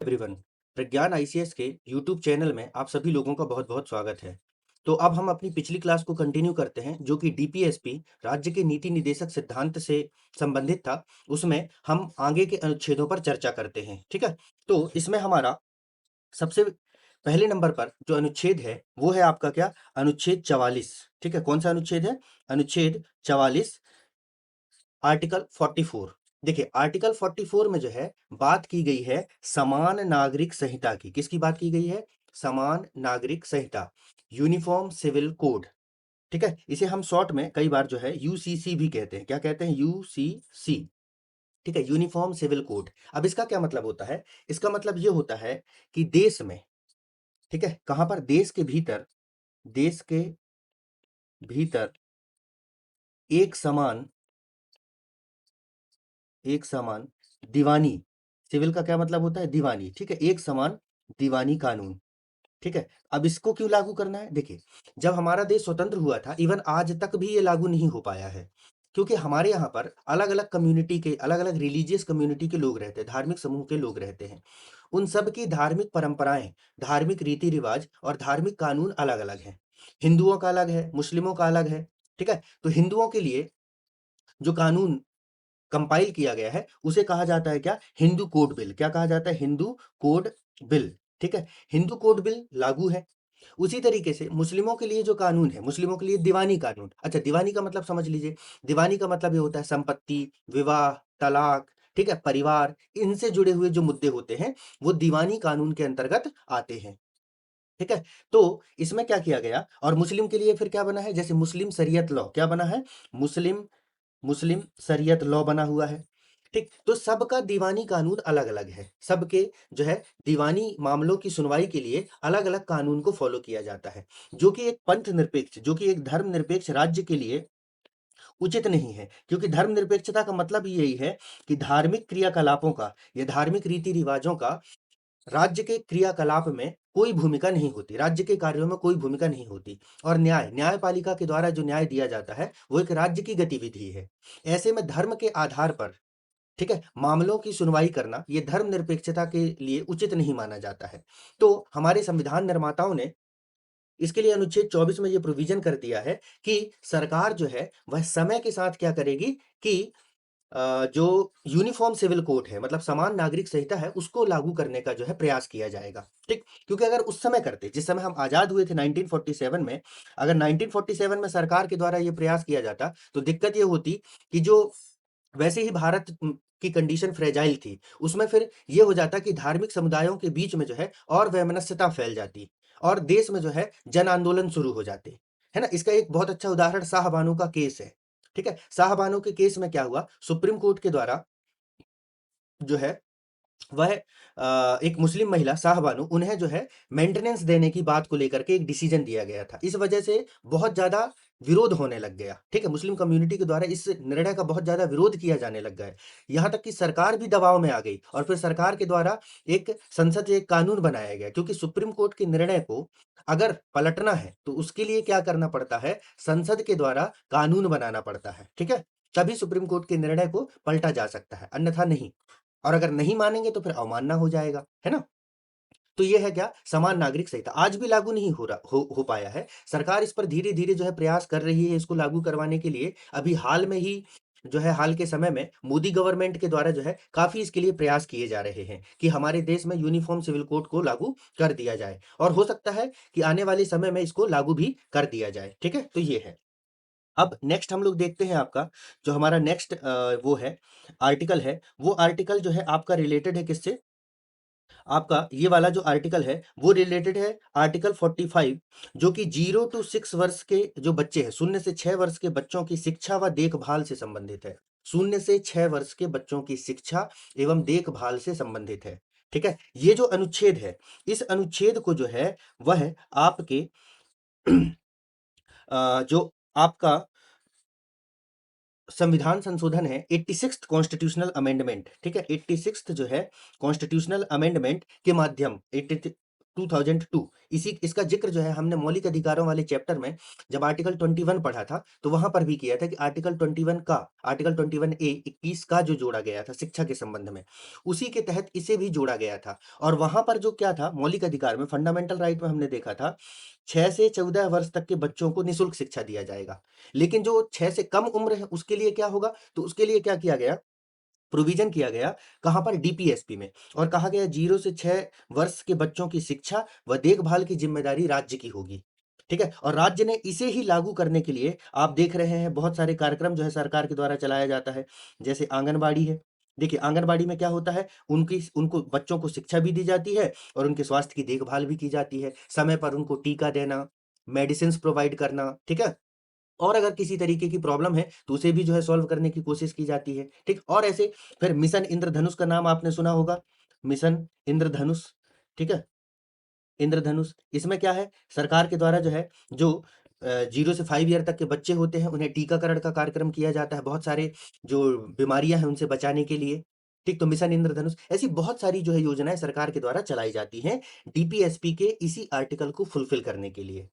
Everyone, प्रज्ञान ICS के YouTube channel में आप सभी लोगों का बहुत-बहुत स्वागत है। तो अब हम अपनी पिछली क्लास को कंटिन्यू करते हैं, जो कि डीपीएसपी राज्य के नीति निर्देशक सिद्धांत से संबंधित था। उसमें हम आगे के अनुच्छेदों पर चर्चा करते हैं, ठीक है? तो इसमें हमारा सबसे पहले नंबर पर जो अनुच्छेद है, वो है आपका क्या? अनुच्छेद 44, ठीक है? कौन-सा अनुच्छेद है? अनुच्छेद 44, आर्टिकल 44। देखिए, आर्टिकल 44 में जो है बात की गई है समान नागरिक संहिता की। किसकी बात की गई है? समान नागरिक संहिता, यूनिफॉर्म सिविल कोड, ठीक है? इसे हम शॉर्ट में कई बार जो है यूसीसी भी कहते हैं। क्या कहते हैं? यूसीसी, ठीक है? Uniform civil code. अब इसका क्या मतलब होता है? इसका मतलब ये होता है कि देश में, ठीक है? कहाँ पर? देश के भीतर एक समान दीवानी, सिविल का क्या मतलब होता है? दीवानी, ठीक है? एक समान दीवानी कानून, ठीक है? अब इसको क्यों लागू करना है? देखिए, जब हमारा देश स्वतंत्र हुआ था, इवन आज तक भी ये लागू नहीं हो पाया है, क्योंकि हमारे यहाँ पर अलग-अलग कम्युनिटी के, अलग-अलग रिलीजियस कम्युनिटी के लोग रहते हैं, धार्मिक समूह के लोग रहते हैं। उन सब की धार्मिक परंपराएँ, धार्मिक रीति-रिवाज और धार्मिक कानून अलग-अलग हैं। हिंदुओं का अलग है, मुस्लिमों का अलग है, ठीक है? तो हिंदुओं के लिए जो कानून कंपाइल किया गया है, उसे कहा जाता है क्या? Hindu code bill. क्या कहा जाता है? हिंदू कोड बिल, ठीक है? हिंदू कोड बिल लागू है। उसी तरीके से मुस्लिमों के लिए जो कानून है, मुस्लिमों के लिए दीवानी कानून। अच्छा, दीवानी का मतलब समझ लीजिए। दीवानी का मतलब ये होता है संपत्ति, विवाह, तलाक, ठीक है? परिवार, इनसे जुड़े हुए जो मुद्दे होते हैं, वो दीवानी कानून के अंतर्गत आते हैं, ठीक है? तो इसमें क्या किया गया और मुस्लिम के लिए फिर क्या बना है? जैसे मुस्लिम शरीयत लॉ, क्या बना है? मुस्लिम मुस्लिम शरीयत लॉ बना हुआ है, ठीक? तो सबका दीवानी कानून अलग-अलग है। सबके जो है दीवानी मामलों की सुनवाई के लिए अलग-अलग कानून को फॉलो किया जाता है, जो कि एक पंथ निरपेक्ष, जो कि एक धर्मनिरपेक्ष राज्य के लिए उचित नहीं है, क्योंकि धर्मनिरपेक्षता का मतलब ही यही है कि धार्मिक क्रियाकलापों का या धार्मिक रीति-रिवाजों का राज्य के क्रियाकलाप में कोई भूमिका नहीं होती, राज्य के कार्यों में कोई भूमिका नहीं होती। और न्यायपालिका के द्वारा जो न्याय दिया जाता है, वो एक राज्य की गतिविधि है। ऐसे में धर्म के आधार पर, ठीक है, मामलों की सुनवाई करना, ये धर्मनिरपेक्षता के लिए उचित नहीं माना जाता है। तो हमारे संविधान निर्माताओं ने इसके लिए अनुच्छेद 24 में ये प्रोविज़न कर दिया है कि सरकार जो है, वह समय के साथ क्या करेगी कि जो यूनिफॉर्म सिविल कोड है, मतलब समान नागरिक संहिता है, उसको लागू करने का जो है प्रयास किया जाएगा, ठीक? क्योंकि अगर उस समय करते, जिस समय हम आज़ाद हुए थे 1947 में, अगर 1947 में सरकार के द्वारा ये प्रयास किया जाता, तो दिक्कत ये होती कि जो वैसे ही भारत की कंडीशन फ्रेजाइल थी, उसमें फिर ये हो जाता कि धार्मिक समुदायों के बीच में जो है और वैमनस्यता फैल जाती और देश में जो है जन आंदोलन शुरू हो जाते, है ना? इसका एक बहुत अच्छा उदाहरण शाहबानो का केस है, ठीक है? शाहबानो के केस में क्या हुआ? सुप्रीम कोर्ट के द्वारा जो है वह एक मुस्लिम महिला शाहबानो, उन्हें जो है मेंटेनेंस देने की बात को लेकर के एक डिसीजन दिया गया था। इस वजह से बहुत ज़्यादा विरोध होने लग गया, ठीक है? मुस्लिम कम्युनिटी के द्वारा इस निर्णय का बहुत ज़्यादा विरोध किया जाने लग गया है। यहाँ तक कि सरकार भी दबाव में आ गई और फिर सरकार के द्वारा एक संसद से एक कानून बनाया गया, क्योंकि सुप्रीम कोर्ट के निर्णय को अगर पलटना है, तो उसके लिए क्या करना पड़ता है? संसद के द्वारा कानून बनाना पड़ता है, ठीक है? तभी सुप्रीम कोर्ट के निर्णय को पलटा जा सकता है, अन्यथा नहीं। और अगर नहीं मानेंगे तो फिर अवमानना हो जाएगा, है ना? तो ये है क्या? समान नागरिक संहिता आज भी लागू नहीं हो पाया है। सरकार इस पर धीरे-धीरे जो है प्रयास कर रही है इसको लागू करवाने के लिए। अभी हाल में ही जो है हाल के समय में मोदी गवर्नमेंट के द्वारा जो है काफ़ी इसके लिए प्रयास किए जा रहे हैं कि हमारे देश में यूनिफ़ॉर्म सिविल कोड को लागू कर दिया जाए और हो सकता है कि आने वाले समय में इसको लागू भी कर दिया जाए, ठीक है? तो ये है। अब नेक्स्ट हम लोग देखते हैं आपका जो हमारा नेक्स्ट वो है आर्टिकल है, वो आर्टिकल जो है आपका रिलेटेड है किससे? आपका ये वाला जो आर्टिकल है वो रिलेटेड है आर्टिकल 45, जो कि 0 टू 6 वर्ष के जो बच्चे हैं, 0 से 6 वर्ष के बच्चों की शिक्षा व देखभाल से संबंधित है। 0 से 6 वर्ष के बच्चों की शिक्षा एवं देखभाल से संबंधित है, ठीक है? ये जो अनुच्छेद है, इस अनुच्छेद को जो है वह आपके जो आपका संविधान संशोधन है 86th कॉन्स्टिट्यूशनल अमेंडमेंट, ठीक है? 86th जो है कॉन्स्टिट्यूशनल अमेंडमेंट के माध्यम 80 2002। इसका जिक्र जो है हमने मौलिक अधिकारों वाले चैप्टर में जब आर्टिकल 21 पढ़ा था तो वहां पर भी किया था कि आर्टिकल 21 ए 21 का जो जोड़ा गया था शिक्षा के संबंध में, उसी के तहत इसे भी जोड़ा गया था। और वहां पर जो क्या था, मौलिक अधिकार में फंडामेंटल राइट में हमने देखा था 6 से 14 वर्ष तक के बच्चों को निःशुल्क शिक्षा दिया जाएगा। लेकिन जो 6 से कम उम्र है उसके लिए क्या होगा, तो उसके लिए क्या किया गया, प्रोविजन किया गया, कहां पर, डीपीएसपी में। और कहा गया 0 से 6 वर्ष के बच्चों की शिक्षा व देखभाल की जिम्मेदारी राज्य की होगी। ठीक है, और राज्य ने इसे ही लागू करने के लिए आप देख रहे हैं बहुत सारे कार्यक्रम जो है सरकार के द्वारा चलाया जाता है। जैसे आंगनबाड़ी है, देखिए आंगनबाड़ी में क्या होता है, उनको बच्चों को शिक्षा भी दी जाती है और उनके स्वास्थ्य की देखभाल भी की जाती है, समय पर उनको टीका देना, मेडिसिन प्रोवाइड करना, ठीक है। और अगर किसी तरीके की प्रॉब्लम है तो उसे भी जो है सॉल्व करने की कोशिश की जाती है, ठीक। और ऐसे फिर मिशन इंद्रधनुष का नाम आपने सुना होगा, मिशन इंद्रधनुष, ठीक है। इंद्रधनुष इसमें क्या है, सरकार के द्वारा जो है जो 0 से 5 ईयर तक के बच्चे होते हैं उन्हें टीकाकरण का कार्यक्रम किया जाता है, बहुत सारे जो बीमारियां हैं उनसे बचाने के लिए, ठीक। तो मिशन इंद्रधनुष, ऐसी बहुत सारी जो है योजनाएं सरकार के द्वारा चलाई जाती हैं डीपीएसपी के इसी आर्टिकल को फुलफिल करने के लिए।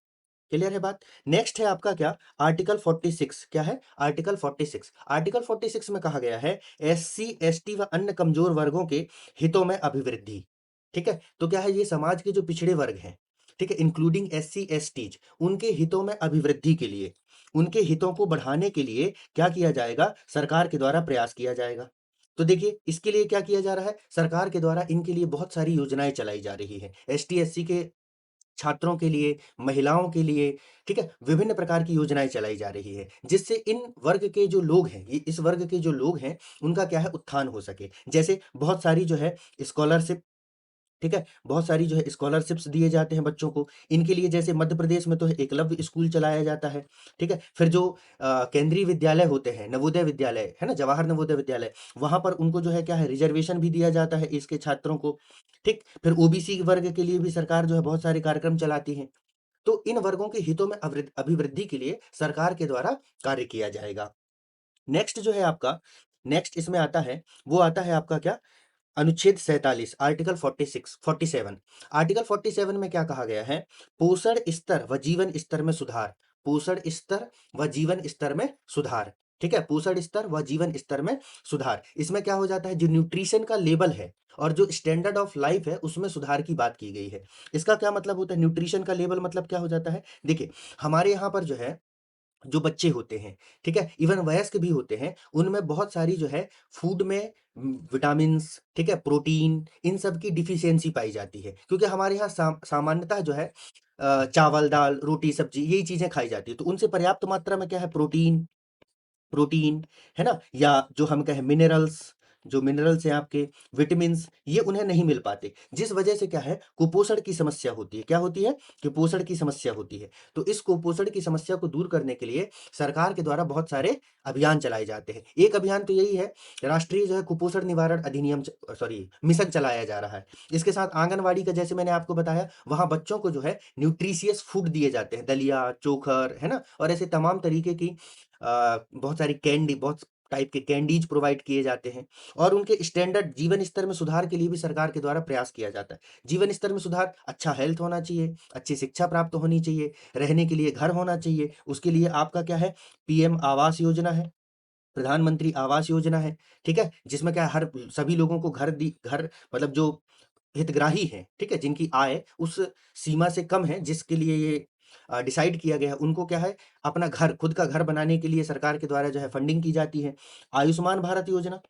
क्लियर है बात। नेक्स्ट है आपका क्या, आर्टिकल 46, क्या है, आर्टिकल 46। आर्टिकल 46 में कहा गया है एससी एसटी व अन्य कमजोर वर्गों के हितों में अभिवृद्धि, ठीक है। तो क्या है, ये समाज के जो पिछड़े वर्ग हैं, ठीक है, इंक्लूडिंग एससी एसटीज, उनके हितों में अभिवृद्धि के लिए, उनके हितों को बढ़ाने के लिए क्या किया जाएगा, सरकार के द्वारा प्रयास किया जाएगा। तो देखिए इसके लिए क्या किया जा रहा है, सरकार के द्वारा इनके लिए बहुत सारी योजनाएं चलाई जा रही है, एसटी एससी के छात्रों के लिए, महिलाओं के लिए, ठीक है, विभिन्न प्रकार की योजनाएँ चलाई जा रही है, जिससे इन वर्ग के जो लोग हैं, ये इस वर्ग के जो लोग हैं, उनका क्या है, उत्थान हो सके। जैसे बहुत सारी जो है स्कॉलरशिप, ठीक है, बहुत सारी जो है स्कॉलरशिप्स दिए जाते हैं बच्चों को, इनके लिए जैसे मध्य प्रदेश में तो एकलव्य स्कूल चलाया जाता है, ठीक है। फिर जो केंद्रीय विद्यालय होते हैं, नवोदय विद्यालय, है ना, जवाहर नवोदय विद्यालय, वहाँ पर उनको जो है क्या है, रिजर्वेशन भी दिया जाता है इसके छात्रों को, ठीक। फिर ओबीसी वर्ग के लिए भी सरकार जो है बहुत सारे कार्यक्रम चलाती है। तो इन वर्गों के हितों में अभिवृद्धि के लिए सरकार के द्वारा कार्य किया जाएगा। नेक्स्ट जो है आपका, नेक्स्ट इसमें आता है, वो आता है आपका क्या, अनुच्छेद 47, आर्टिकल 46 47। आर्टिकल 47 में क्या कहा गया है, पोषण स्तर व जीवन स्तर में सुधार, पोषण स्तर व जीवन स्तर में सुधार, ठीक है, पोषण स्तर व जीवन स्तर में सुधार। इसमें क्या हो जाता है, जो न्यूट्रिशन का लेवल है और जो स्टैंडर्ड ऑफ लाइफ है उसमें सुधार की बात की गई है। इसका क्या मतलब होता है, न्यूट्रिशन का लेवल मतलब क्या हो जाता है, देखिए हमारे यहाँ पर जो है जो बच्चे होते हैं, ठीक है, इवन वयस्क भी होते हैं, उनमें बहुत सारी जो है फूड में विटामिन्स, ठीक है, प्रोटीन, इन सब की डिफिशियंसी पाई जाती है, क्योंकि हमारे यहाँ सामान्यतः जो है चावल दाल रोटी सब्जी यही चीजें खाई जाती है, तो उनसे पर्याप्त मात्रा में क्या है, प्रोटीन, प्रोटीन, है ना, या जो हम कहें मिनरल्स, जो मिनरल्स हैं आपके, विटामिन्स, ये उन्हें नहीं मिल पाते, जिस वजह से क्या है, कुपोषण की समस्या होती है। क्या होती है, कुपोषण की समस्या होती है। तो इस कुपोषण की समस्या को दूर करने के लिए सरकार के द्वारा बहुत सारे अभियान चलाए जाते हैं। एक अभियान तो यही है, राष्ट्रीय जो है कुपोषण निवारण अधिनियम, सॉरी, मिशन चलाया जा रहा है। इसके साथ आंगनवाड़ी का, जैसे मैंने आपको बताया, वहां बच्चों को जो है न्यूट्रिशियस फूड दिए जाते हैं, दलिया चोखर, है ना, और ऐसे तमाम तरीके की बहुत सारी कैंडी, बहुत टाइप के कैंडीज प्रोवाइड किए जाते हैं। और उनके स्टैंडर्ड जीवन स्तर में सुधार के लिए भी सरकार के द्वारा प्रयास किया जाता है। जीवन स्तर में सुधार, अच्छा हेल्थ होना चाहिए, अच्छी शिक्षा प्राप्त होनी चाहिए, रहने के लिए घर होना चाहिए, उसके लिए आपका क्या है, पीएम आवास योजना है, प्रधानमंत्री आवास योजना है, ठीक है, जिसमें क्या है, हर सभी लोगों को घर मतलब जो हितग्राही हैं, ठीक है, जिनकी आय उस सीमा से कम है जिसके लिए ये डिसाइड किया गया है, उनको क्या है, अपना घर, खुद का घर बनाने के लिए सरकार के द्वारा जो है फंडिंग की जाती है। आयुष्मान भारत योजना,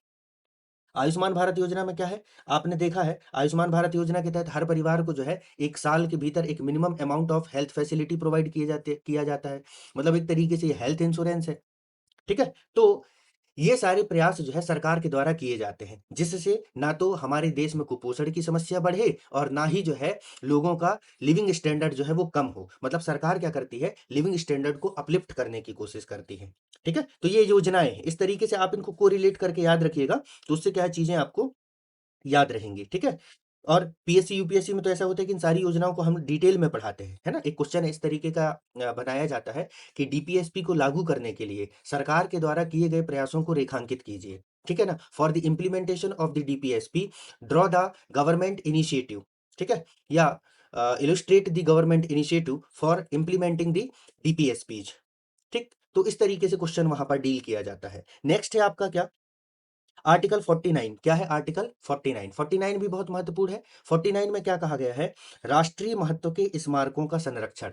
आयुष्मान भारत योजना में क्या है, आपने देखा है, आयुष्मान भारत योजना के तहत हर परिवार को जो है 1 साल के भीतर एक minimum amount of health facility provide किया जाता है। मतलब एक तरीके से ये हेल्थ इंश्योरेंस है, ठीक है। तो ये सारे प्रयास जो है सरकार के द्वारा किए जाते हैं, जिससे ना तो हमारे देश में कुपोषण की समस्या बढ़े और ना ही जो है लोगों का लिविंग स्टैंडर्ड जो है वो कम हो। मतलब सरकार क्या करती है, लिविंग स्टैंडर्ड को अपलिफ्ट करने की कोशिश करती है, ठीक है। तो ये योजनाएं हैं, इस तरीके से आप इनको कोरिलेट करके याद रखिएगा, तो उससे क्या है, चीजें आपको याद रहेंगी, ठीक है। और पीएससी यूपीएससी में तो ऐसा होता है कि इन सारी योजनाओं को हम डिटेल में पढ़ाते हैं, है ना। एक क्वेश्चन इस तरीके का बनाया जाता है कि डीपीएसपी को लागू करने के लिए सरकार के द्वारा किए गए प्रयासों को रेखांकित कीजिए, ठीक है ना। For the implementation of the DPSP draw the government initiative, ठीक है, या illustrate the government initiative for implementing the DPSPs. ठीक, तो इस तरीके से क्वेश्चन वहां पर डील किया जाता है। नेक्स्ट है आपका क्या, आर्टिकल 49। क्या है आर्टिकल 49? 49 भी बहुत महत्वपूर्ण है। 49 में क्या कहा गया है, राष्ट्रीय महत्व के स्मारकों का संरक्षण।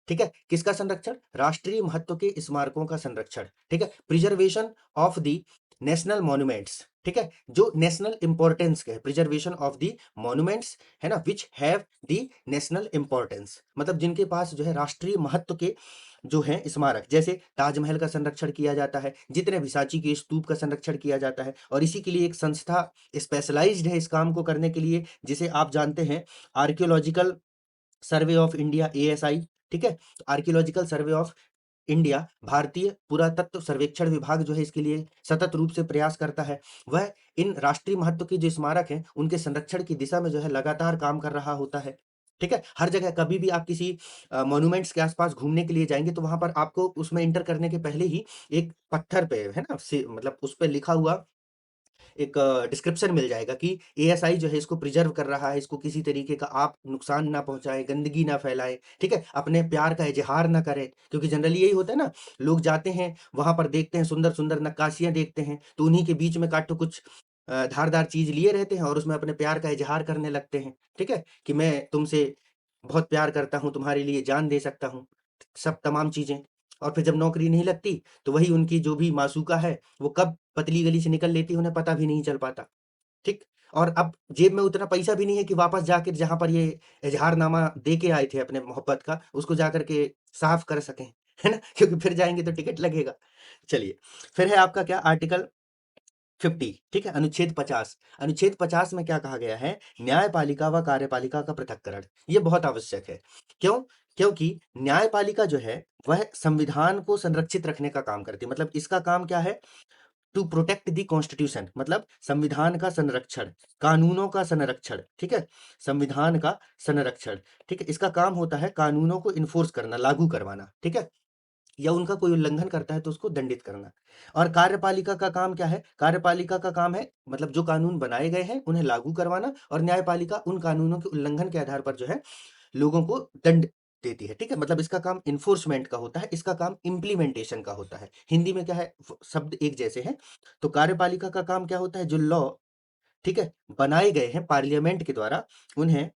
ठीक है, किसका संरक्षण, राष्ट्रीय महत्व के स्मारकों का संरक्षण। ठीक है, preservation of the national monuments. ठीक है, जो नेशनल इंपॉर्टेंस के है, प्रिजर्वेशन ऑफ द मॉन्यूमेंट्स है ना, which have the national importance, मतलब जिनके पास जो है राष्ट्रीय महत्व के जो है स्मारक, जैसे ताजमहल का संरक्षण किया जाता है, जितने भी सांची के स्तूप का संरक्षण किया जाता है। और इसी के लिए एक संस्था स्पेशलाइज्ड है इस काम को करने के लिए, जिसे आप जानते हैं archaeological survey of India, ASI. ठीक है, तो आर्कियोलॉजिकल सर्वे ऑफ इंडिया, भारतीय पुरातत्व सर्वेक्षण विभाग जो है इसके लिए सतत रूप से प्रयास करता है। वह इन राष्ट्रीय महत्व के जो स्मारक हैं उनके संरक्षण की दिशा में जो है लगातार काम कर रहा होता है। ठीक है, हर जगह कभी भी आप किसी मॉन्यूमेंट्स के आसपास घूमने के लिए जाएंगे तो वहां पर आपको उसमें एंटर करने के पहले ही एक पत्थर पे है ना मतलब उस पर लिखा हुआ एक डिस्क्रिप्शन मिल जाएगा कि एएसआई जो है इसको प्रिजर्व कर रहा है, इसको किसी तरीके का आप नुकसान ना पहुंचाएं, गंदगी ना फैलाएं। ठीक है, अपने प्यार का इजहार ना करें, क्योंकि जनरली यही होता है ना, लोग जाते हैं वहां पर देखते हैं सुंदर सुंदर नक्काशियां देखते हैं, तो उन्हीं के बीच में काटो कुछ धारदार चीज लिए रहते हैं और उसमें अपने प्यार का इजहार करने लगते हैं। ठीक है, कि मैं तुमसे बहुत प्यार करता हूँ, तुम्हारे लिए जान दे सकता हूँ, सब तमाम चीजें। और फिर जब नौकरी नहीं लगती तो वही उनकी जो भी मासूका है वो कब पतली गली से निकल लेती है उन्हें पता भी नहीं चल पाता। ठीक, और अब जेब में उतना पैसा भी नहीं है कि वापस जाकर जहां पर ये इजहारनामा दे के आए थे अपने मोहब्बत का, उसको जाकर के साफ कर सकें, है ना, क्योंकि फिर जाएंगे तो टिकट लगेगा। चलिए, फिर है आपका क्या, आर्टिकल 50। ठीक है, अनुच्छेद 50। अनुच्छेद 50 में क्या कहा गया है, न्यायपालिका व कार्यपालिका का पृथक्करण। ये बहुत आवश्यक है। क्यों, क्योंकि न्यायपालिका जो है वह संविधान को संरक्षित रखने का काम करती है। मतलब इसका काम क्या है, टू प्रोटेक्ट द कॉन्स्टिट्यूशन, मतलब संविधान का संरक्षण, कानूनों का संरक्षण। ठीक है, संविधान का संरक्षण। ठीक है, इसका काम होता है कानूनों को इन्फोर्स करना, लागू करवाना। ठीक है, या उनका कोई उल्लंघन करता है तो उसको दंडित करना। और कार्यपालिका का काम क्या है, कार्यपालिका का काम है मतलब जो कानून बनाए गए हैं उन्हें लागू करवाना, और न्यायपालिका उन कानूनों के उल्लंघन के आधार पर जो है लोगों को दंड देती है। ठीक है, मतलब इसका काम इन्फोर्समेंट का होता है, इसका काम इम्प्लीमेंटेशन का होता है। हिंदी में क्या है, शब्द एक जैसे हैं। तो कार्यपालिका का काम क्या होता है, जो लॉ, ठीक है, बनाए गए हैं पार्लियामेंट के द्वारा, उन्हें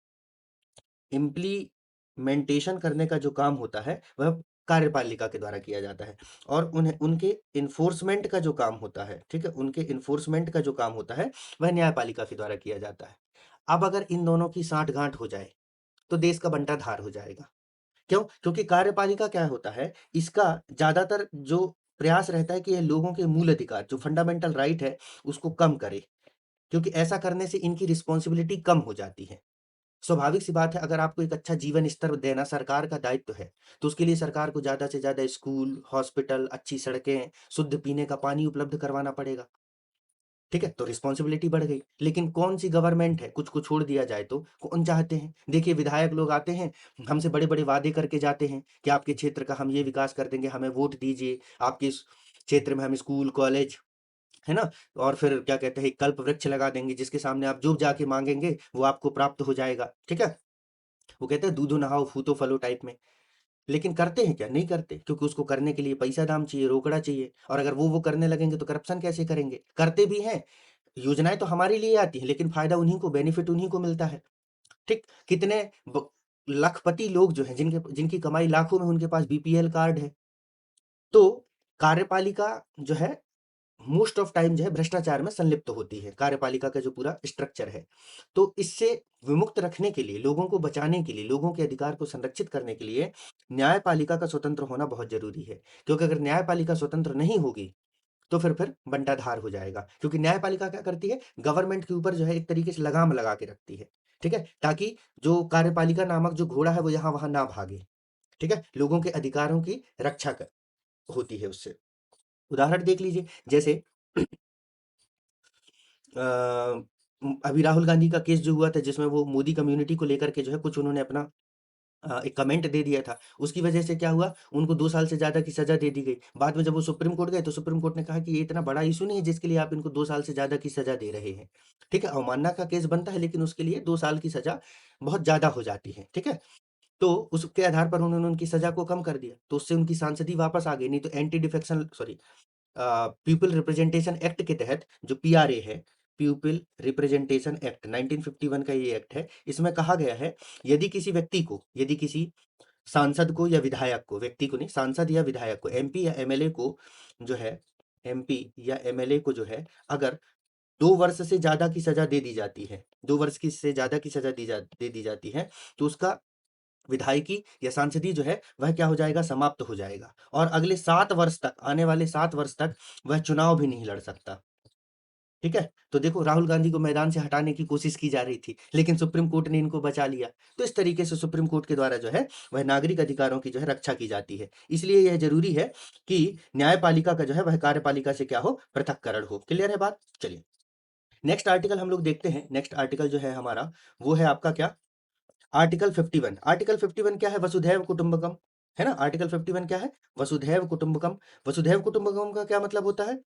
इम्प्लीमेंटेशन करने का जो काम होता है वह कार्यपालिका के द्वारा किया जाता है। और उन्हें उनके इन्फोर्समेंट का जो काम होता है, ठीक है, उनके इन्फोर्समेंट का जो काम होता है वह न्यायपालिका के द्वारा किया जाता है। अब अगर इन दोनों की साठगांठ हो जाए तो देश का बंटाधार हो जाएगा। क्यों, क्योंकि कार्यपालिका क्या होता है, इसका ज्यादातर जो प्रयास रहता है कि यह लोगों के मूल अधिकार, जो फंडामेंटल राइट है, उसको कम करे, क्योंकि ऐसा करने से इनकी रिस्पॉन्सिबिलिटी कम हो जाती है। स्वाभाविक सी बात है, अगर आपको एक अच्छा जीवन स्तर देना सरकार का दायित्व है, तो उसके लिए सरकार को ज्यादा से ज्यादा स्कूल, हॉस्पिटल, अच्छी सड़कें, शुद्ध पीने का पानी उपलब्ध करवाना पड़ेगा। ठीक है, तो रिस्पॉन्सिबिलिटी बढ़ गई। लेकिन कौन सी गवर्नमेंट है, कुछ को छोड़ दिया जाए तो कौन चाहते हैं। देखिए, विधायक लोग आते हैं, हमसे बड़े बड़े वादे करके जाते हैं कि आपके क्षेत्र का हम ये विकास कर देंगे, हमें वोट दीजिए, आपके इस क्षेत्र में हम स्कूल, कॉलेज, है ना, और फिर क्या कहते हैं, कल्प वृक्ष लगा देंगे जिसके सामने आप जो जाके मांगेंगे वो आपको प्राप्त हो जाएगा। ठीक है, वो कहते हैं दूधो नहाओ फूतो फलो टाइप में। लेकिन करते हैं क्या, नहीं करते, क्योंकि उसको करने के लिए पैसा दाम चाहिए, रोकड़ा चाहिए, और अगर वो करने लगेंगे तो करप्शन कैसे करेंगे। करते भी हैं, योजनाएं तो हमारे लिए आती हैं, लेकिन फायदा उन्हीं को, बेनिफिट उन्हीं को मिलता है। ठीक, कितने लखपति लोग जो हैं, जिनके जिनकी कमाई लाखों में, उनके पास बीपीएल कार्ड है। तो कार्यपालिका जो है मोस्ट ऑफ टाइम जो है भ्रष्टाचार में संलिप्त होती है, कार्यपालिका का जो पूरा स्ट्रक्चर है। तो इससे विमुक्त रखने के लिए, लोगों को बचाने के लिए, लोगों के अधिकार को संरक्षित करने के लिए न्यायपालिका का स्वतंत्र होना बहुत जरूरी है। क्योंकि अगर न्यायपालिका स्वतंत्र नहीं होगी तो फिर बंटाधार हो जाएगा। क्योंकि न्यायपालिका क्या करती है, गवर्नमेंट के ऊपर जो है एक तरीके से लगाम लगा के रखती है। ठीक है, ताकि जो कार्यपालिका नामक जो घोड़ा है वो यहाँ वहां ना भागे। ठीक है, लोगों के अधिकारों की रक्षा कर होती है उससे। उदाहरण देख लीजिए, जैसे अभी राहुल गांधी का केस जो हुआ था, जिसमें वो मोदी कम्युनिटी को लेकर के जो है कुछ उन्होंने अपना एक कमेंट दे दिया था, उसकी वजह से क्या हुआ, उनको 2 साल से ज़्यादा की सज़ा दे दी गई। बाद में जब वो सुप्रीम कोर्ट गए, तो सुप्रीम कोर्ट ने कहा कि ये इतना बड़ा इश्यू नहीं है जिसके लिए आप इनको 2 साल से ज़्यादा की सज़ा दे रहे हैं। ठीक है? अवमानना का केस बनता है, लेकिन उसके लिए 2 साल की सज़ा बहुत ज़्यादा हो जाती है। ठीक है? तो उसके आधार पर उन्होंने उनकी सज़ा को कम कर दिया, तो उससे उनकी सांसदी वापस आ गई, नहीं तो anti defection sorry people representation act के तहत जो पीआरए है, पीपल रिप्रेजेंटेशन एक्ट 1951 का ये एक्ट है, इसमें कहा गया है, यदि किसी व्यक्ति को, यदि किसी सांसद को या विधायक को, व्यक्ति को नहीं, सांसद या विधायक को, एमपी या एमएलए को जो है, एमपी या एमएलए को जो है, अगर 2 वर्ष से ज्यादा की सजा दे दी जाती है, 2 वर्ष की से ज्यादा की सजा दे दी जाती है, तो उसका विधायकी या सांसदी जो है वह क्या हो जाएगा, समाप्त हो जाएगा, और अगले 7 वर्ष तक, आने वाले 7 वर्ष तक वह चुनाव भी नहीं लड़ सकता। ठीक है? तो देखो, राहुल गांधी को मैदान से हटाने की कोशिश की जा रही थी, लेकिन सुप्रीम कोर्ट ने इनको बचा लिया। तो इस तरीके से सुप्रीम कोर्ट के द्वारा जो है वह नागरिक अधिकारों की जो है रक्षा की जाती है। इसलिए यह जरूरी है कि न्यायपालिका का जो है वह कार्यपालिका से क्या हो, पृथक्करण हो। क्लियर है बात? चलिए, नेक्स्ट आर्टिकल हम लोग देखते हैं। नेक्स्ट आर्टिकल जो है हमारा, वो है आपका क्या, आर्टिकल 51। आर्टिकल 51 क्या है, वसुधैव कुटुंबकम, है ना? आर्टिकल 51 क्या है, वसुधैव कुटुंबकम। वसुधैव कुटुंबकम का क्या मतलब होता है,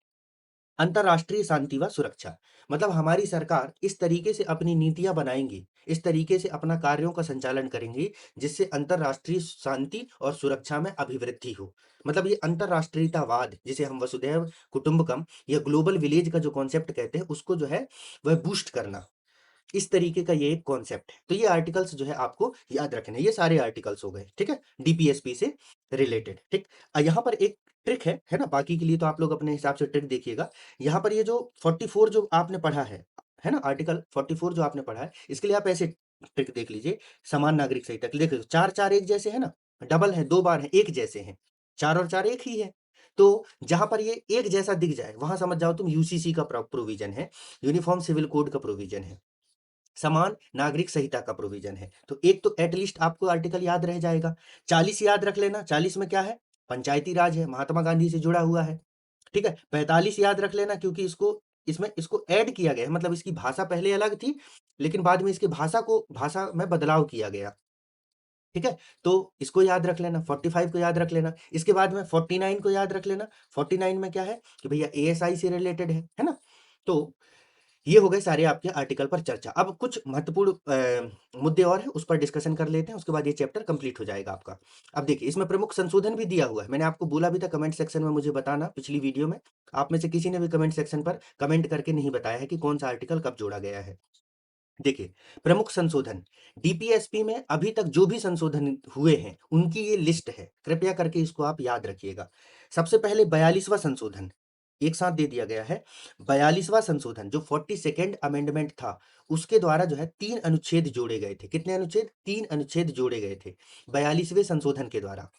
अंतर्राष्ट्रीय शांति व सुरक्षा। मतलब हमारी सरकार इस तरीके से अपनी नीतियां बनाएंगी, इस तरीके से अपना कार्यों का संचालन करेंगी, जिससे अंतर्राष्ट्रीय शांति और सुरक्षा में अभिवृद्धि हो। मतलब ये अंतर्राष्ट्रीयतावाद, जिसे हम वसुधैव कुटुंबकम या ग्लोबल विलेज का जो कॉन्सेप्ट कहते हैं, उसको जो है वह बूस्ट करना, इस तरीके का ये एक कॉन्सेप्ट है। तो ये आर्टिकल्स जो है आपको याद रखने हैं। ये सारे आर्टिकल्स हो गए, ठीक है, डीपीएसपी से रिलेटेड। ठीक, यहाँ पर एक ट्रिक है ना? बाकी के लिए तो आप लोग अपने हिसाब से ट्रिक देखिएगा। यहाँ पर ये जो 44 जो आपने पढ़ा है ना, आर्टिकल 44 जो आपने पढ़ा है, इसके लिए आप ऐसे ट्रिक देख लीजिए। समान नागरिक संहिता देखिए, चार चार एक जैसे है ना, डबल है, 2 बार है, एक जैसे हैं, 4 और 4 एक ही है। तो जहां पर ये एक जैसा दिख जाए, वहां समझ जाओ तुम यूसीसी का प्रोविजन है, यूनिफॉर्म सिविल कोड का प्रोविजन है, समान नागरिक संहिता का प्रोविजन है। तो एक तो एटलीस्ट आपको आर्टिकल याद रह जाएगा। 40 याद रख लेना, 40 में क्या है, पंचायती राज है, महात्मा गांधी से जुड़ा हुआ है। ठीक है, 45 याद रख लेना, क्योंकि इसको ऐड किया गया है, मतलब इसकी भाषा पहले अलग थी, लेकिन बाद में इसकी भाषा में बदलाव किया गया। ठीक है, तो इसको याद रख लेना, 45 को याद रख लेना। इसके बाद में 49 को याद रख लेना। 49 में क्या है कि भैया एएसआई से रिलेटेड है ना? तो ये हो गए सारे आपके आर्टिकल पर चर्चा। अब कुछ महत्वपूर्ण मुद्दे और हैं, उस पर डिस्कशन कर लेते हैं, उसके बाद ये चैप्टर कंप्लीट हो जाएगा आपका। अब देखिए, इसमें प्रमुख संशोधन भी दिया हुआ है। मैंने आपको बोला भी था कमेंट सेक्शन में मुझे बताना, पिछली वीडियो में आप में से किसी ने भी कमेंट सेक्शन पर कमेंट करके नहीं बताया है कि कौन सा आर्टिकल कब जोड़ा गया है। देखिए, प्रमुख संशोधन, डीपीएसपी में अभी तक जो भी संशोधन हुए हैं उनकी ये लिस्ट है, कृपया करके इसको आप याद रखिएगा। सबसे पहले 42वां संशोधन एक साथ दे दिया गया है। 42वां संशोधन जो 42nd अमेंडमेंट था, उसके द्वारा जो है 3 अनुच्छेद जोड़े गए थे। कितने अनुच्छेद? 3 अनुच्छेद जोड़े गए थे 42वें संशोधन के द्वारा।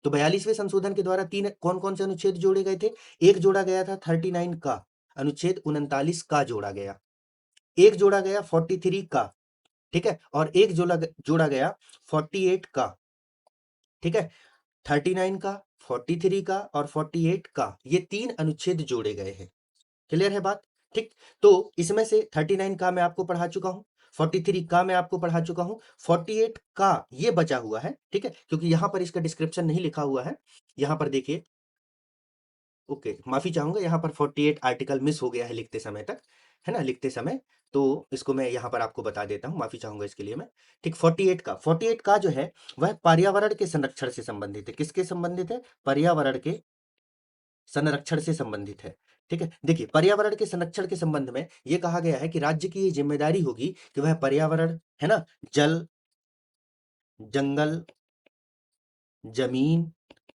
तो 42वें संशोधन के द्वारा तीन कौन कौन से अनुच्छेद जोड़े गए थे? एक जोड़ा गया था 39 का, अनुच्छेद 39 का जोड़ा गया। एक जोड़ा गया 43 का, ठीक है, और एक जोड़ा गया 48 का। ठीक है, 39 का, 43 का और 48 का, ये 3 अनुच्छेद जोड़े गए हैं। क्लियर है बात? ठीक, तो इसमें से 39 का मैं आपको पढ़ा चुका हूं, 43 का मैं आपको पढ़ा चुका हूं, 48 का ये बचा हुआ है। ठीक है, क्योंकि यहां पर इसका डिस्क्रिप्शन नहीं लिखा हुआ है। यहां पर देखिए, ओके, माफी चाहूंगा, यहाँ पर 48 आर्टिकल मिस हो गया है लिखते समय तक, है ना, लिखते समय। तो इसको मैं यहाँ पर आपको बता देता हूँ, माफी चाहूंगा इसके लिए मैं। ठीक, 48 का जो है वह पर्यावरण के संरक्षण से संबंधित है। किसके संबंधित है? पर्यावरण के संरक्षण से संबंधित है। ठीक है, देखिए, पर्यावरण के संरक्षण के संबंध में यह कहा गया है कि राज्य की ये जिम्मेदारी होगी कि वह पर्यावरण, है ना, जल, जंगल, जमीन,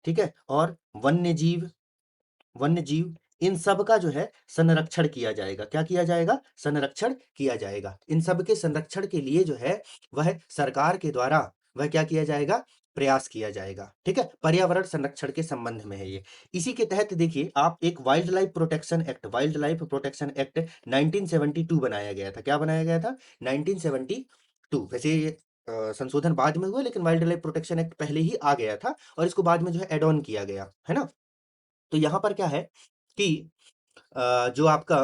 ठीक है, और वन्य जीव, वन्य जीव, इन सब का जो है संरक्षण किया जाएगा। क्या किया जाएगा? संरक्षण किया जाएगा। इन सब के संरक्षण के लिए जो है वह सरकार के द्वारा वह क्या किया जाएगा? प्रयास किया जाएगा। ठीक है, पर्यावरण संरक्षण के संबंध में है ये। इसी के तहत देखिए आप, एक वाइल्ड लाइफ प्रोटेक्शन एक्ट 1972 बनाया गया था। क्या बनाया गया था? 1972। वैसे ये संशोधन बाद में हुआ, लेकिन वाइल्ड लाइफ प्रोटेक्शन एक्ट पहले ही आ गया था, और इसको बाद में जो है एड ऑन किया गया, है ना? तो यहाँ पर क्या है कि जो आपका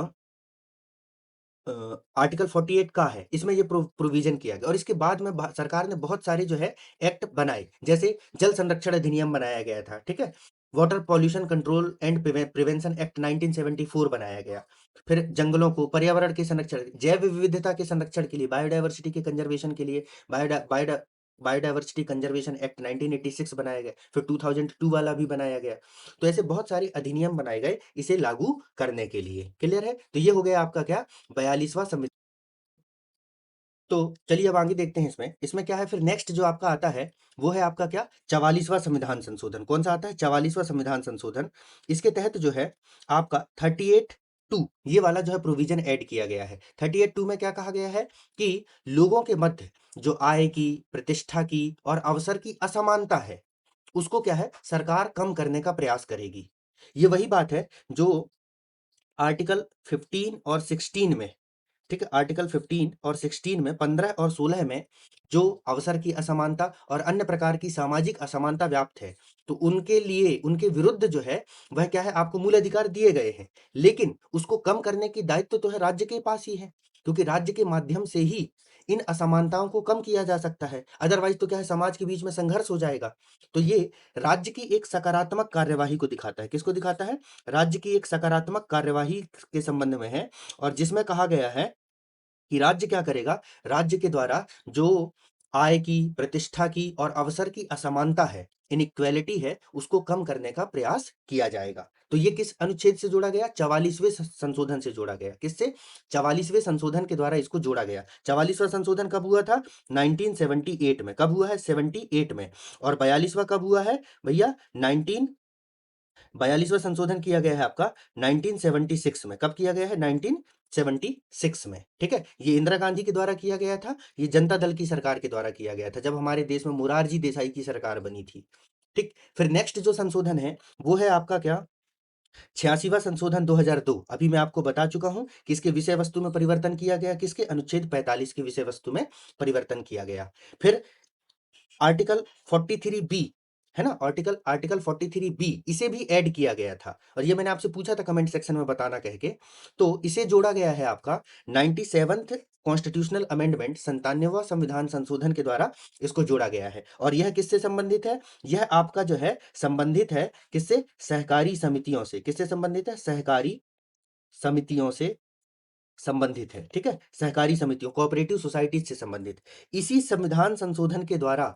आर्टिकल 48 का है, इसमें ये प्रोविजन किया गया और इसके बाद में सरकार ने बहुत सारे जो है एक्ट बनाए, जैसे जल संरक्षण अधिनियम बनाया गया था, ठीक है। Water pollution control and prevention act 1974 बनाया गया। फिर जंगलों को, पर्यावरण के संरक्षण, जैव विविधता के संरक्षण के लिए, बायोडायवर्सिटी के कंजर्वेशन के लिए बायोडायवर्सिटी कंजर्वेशन एक्ट 1986 बनाया गया। फिर 2002 वाला भी बनाया गया। तो ऐसे बहुत सारे अधिनियम बनाए गए इसे लागू करने के लिए। क्लियर है? तो ये हो गया आपका क्या, 42वां संविधान। तो चलिए अब आगे देखते हैं इसमें। इसमें क्या है फिर नेक्स्ट जो आपका आता है, वो है आपका क्या, 44वां संविधान संशोधन। कौन सा आता है? 44वां संविधान संशोधन। इसके तहत जो है आपका 38(2) ये वाला जो है प्रोविजन ऐड किया गया है। 38(2) में क्या कहा गया है कि लोगों के मध्य जो आय की, प्रतिष्ठा की और अवसर की असमानता है, उसको क्या है, सरकार कम करने का प्रयास करेगी। ये वही बात है जो आर्टिकल 15 और 16 में, ठीक है, आर्टिकल 15 और 16 में, 15 और 16 में जो अवसर की असमानता और अन्य प्रकार की सामाजिक असमानता व्याप्त है, तो उनके लिए, उनके विरुद्ध जो है वह क्या है, आपको मूल अधिकार दिए गए हैं। लेकिन उसको कम करने की दायित्व तो है राज्य के पास ही है, क्योंकि राज्य के माध्यम से ही इन असमानताओं को कम किया जा सकता है। अदरवाइज तो क्या है, समाज के बीच में संघर्ष हो जाएगा। तो ये राज्य की एक सकारात्मक कार्यवाही को दिखाता है। किसको दिखाता है? राज्य की एक सकारात्मक कार्यवाही के संबंध में है। और जिसमें कहा गया है कि राज्य क्या करेगा, राज्य के द्वारा जो आय की, प्रतिष्ठा की और अवसर की असमानता है, इनइक्वालिटी है, उसको कम करने का प्रयास किया जाएगा। तो ये किस अनुच्छेद से जोड़ा गया? 44वें संशोधन से जोड़ा गया। किससे? 44वें संशोधन के द्वारा इसको जोड़ा गया। 44वां संशोधन कब हुआ था? 1978 में। कब हुआ है? 78 में। और 42वां कब हुआ है भैया? 42वां संशोधन किया गया है आपका 1976 में। कब किया गया है? 1976 में, ठीक है। ये इंदिरा गांधी के द्वारा किया गया था, ये जनता दल की सरकार के द्वारा किया गया था, जब हमारे देश में मोरारजी देसाई की सरकार बनी थी, ठीक। फिर नेक्स्ट जो संशोधन है वो है आपका क्या, 86वां संशोधन 2002। अभी मैं आपको बता चुका हूं कि इसके विषय वस्तु में परिवर्तन किया गया, किसके? अनुच्छेद 45 के विषय वस्तु में परिवर्तन किया गया। फिर आर्टिकल 43 बी है ना, आर्टिकल आर्टिकल 43 बी, इसे भी ऐड किया गया था। और ये मैंने आपसे पूछा था कमेंट सेक्शन में बताना कह के। तो इसे जोड़ा गया है आपका 97th कॉन्स्टिट्यूशनल अमेंडमेंट, 97वां संविधान संशोधन के द्वारा इसको जोड़ा गया है। और यह किससे संबंधित है? यह आपका जो है संबंधित है किससे? सहकारी समितियों से। किससे संबंधित है? सहकारी समितियों से संबंधित है, ठीक है। सहकारी समितियों, कोऑपरेटिव सोसाइटीज से संबंधित। इसी संविधान संशोधन के द्वारा